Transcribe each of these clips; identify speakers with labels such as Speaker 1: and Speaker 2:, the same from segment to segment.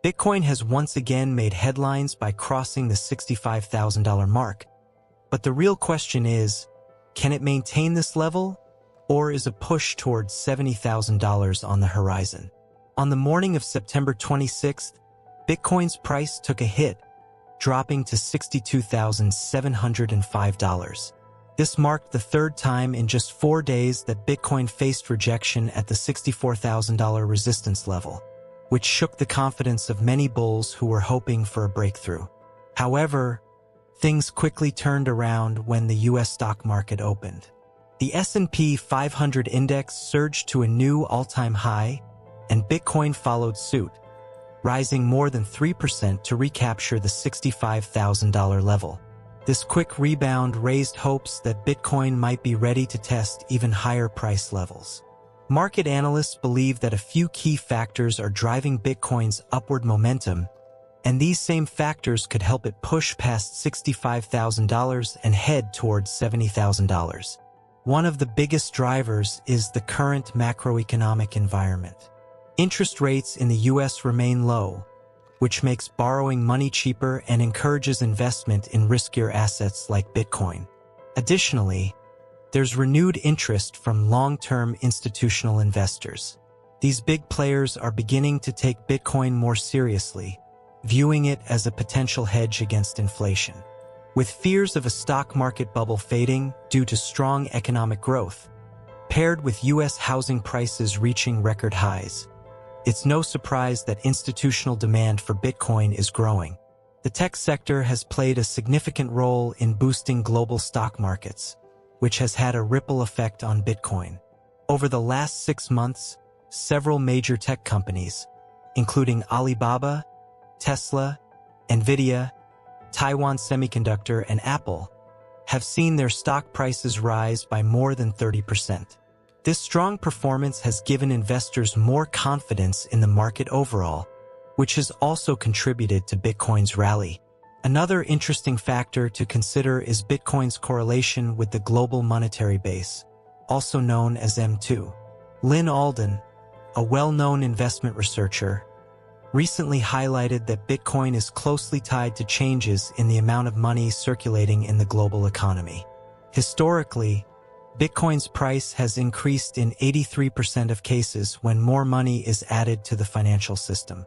Speaker 1: Bitcoin has once again made headlines by crossing the $65,000 mark. But the real question is, can it maintain this level, or is a push towards $70,000 on the horizon? On the morning of September 26th, Bitcoin's price took a hit, dropping to $62,705. This marked the third time in just 4 days that Bitcoin faced rejection at the $64,000 resistance level, which shook the confidence of many bulls who were hoping for a breakthrough. However, things quickly turned around when the U.S. stock market opened. The S&P 500 index surged to a new all-time high, and Bitcoin followed suit, rising more than 3% to recapture the $65,000 level. This quick rebound raised hopes that Bitcoin might be ready to test even higher price levels. Market analysts believe that a few key factors are driving Bitcoin's upward momentum, and these same factors could help it push past $65,000 and head towards $70,000. One of the biggest drivers is the current macroeconomic environment. Interest rates in the U.S. remain low, which makes borrowing money cheaper and encourages investment in riskier assets like Bitcoin. Additionally, there's renewed interest from long-term institutional investors. These big players are beginning to take Bitcoin more seriously, viewing it as a potential hedge against inflation. With fears of a stock market bubble fading due to strong economic growth, paired with U.S. housing prices reaching record highs, it's no surprise that institutional demand for Bitcoin is growing. The tech sector has played a significant role in boosting global stock markets, which has had a ripple effect on Bitcoin. Over the last 6 months, several major tech companies, including Alibaba, Tesla, Nvidia, Taiwan Semiconductor, and Apple, have seen their stock prices rise by more than 30%. This strong performance has given investors more confidence in the market overall, which has also contributed to Bitcoin's rally. Another interesting factor to consider is Bitcoin's correlation with the global monetary base, also known as M2. Lynn Alden, a well-known investment researcher, recently highlighted that Bitcoin is closely tied to changes in the amount of money circulating in the global economy. Historically, Bitcoin's price has increased in 83% of cases when more money is added to the financial system.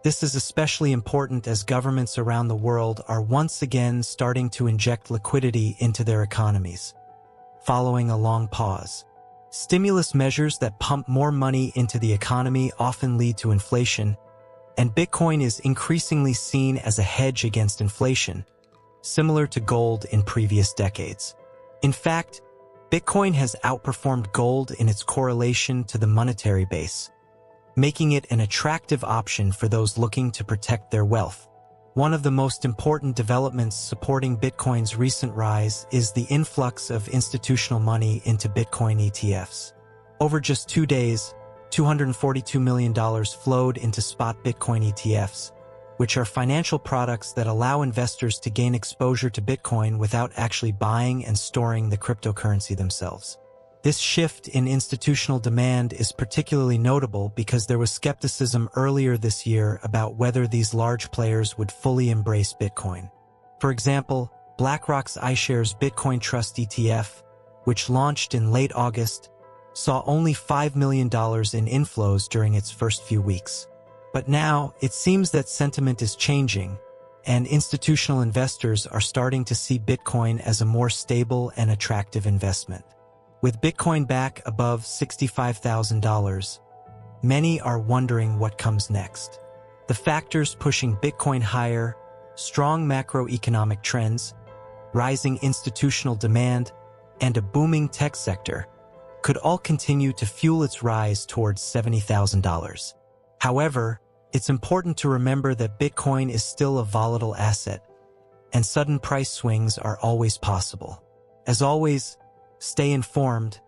Speaker 1: This is especially important as governments around the world are once again starting to inject liquidity into their economies, following a long pause. Stimulus measures that pump more money into the economy often lead to inflation, and Bitcoin is increasingly seen as a hedge against inflation, similar to gold in previous decades. In fact, Bitcoin has outperformed gold in its correlation to the monetary base, making it an attractive option for those looking to protect their wealth. One of the most important developments supporting Bitcoin's recent rise is the influx of institutional money into Bitcoin ETFs. Over just 2 days, $242 million flowed into spot Bitcoin ETFs, which are financial products that allow investors to gain exposure to Bitcoin without actually buying and storing the cryptocurrency themselves. This shift in institutional demand is particularly notable because there was skepticism earlier this year about whether these large players would fully embrace Bitcoin. For example, BlackRock's iShares Bitcoin Trust ETF, which launched in late August, saw only $5 million in inflows during its first few weeks. But now, it seems that sentiment is changing, and institutional investors are starting to see Bitcoin as a more stable and attractive investment. With Bitcoin back above $65,000, many are wondering what comes next. The factors pushing Bitcoin higher, strong macroeconomic trends, rising institutional demand, and a booming tech sector, could all continue to fuel its rise towards $70,000. However, it's important to remember that Bitcoin is still a volatile asset, and sudden price swings are always possible. As always, stay informed,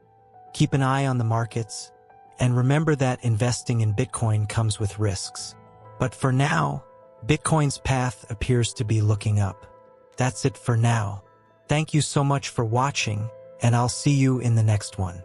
Speaker 1: keep an eye on the markets, and remember that investing in Bitcoin comes with risks. But for now, Bitcoin's path appears to be looking up. That's it for now. Thank you so much for watching, and I'll see you in the next one.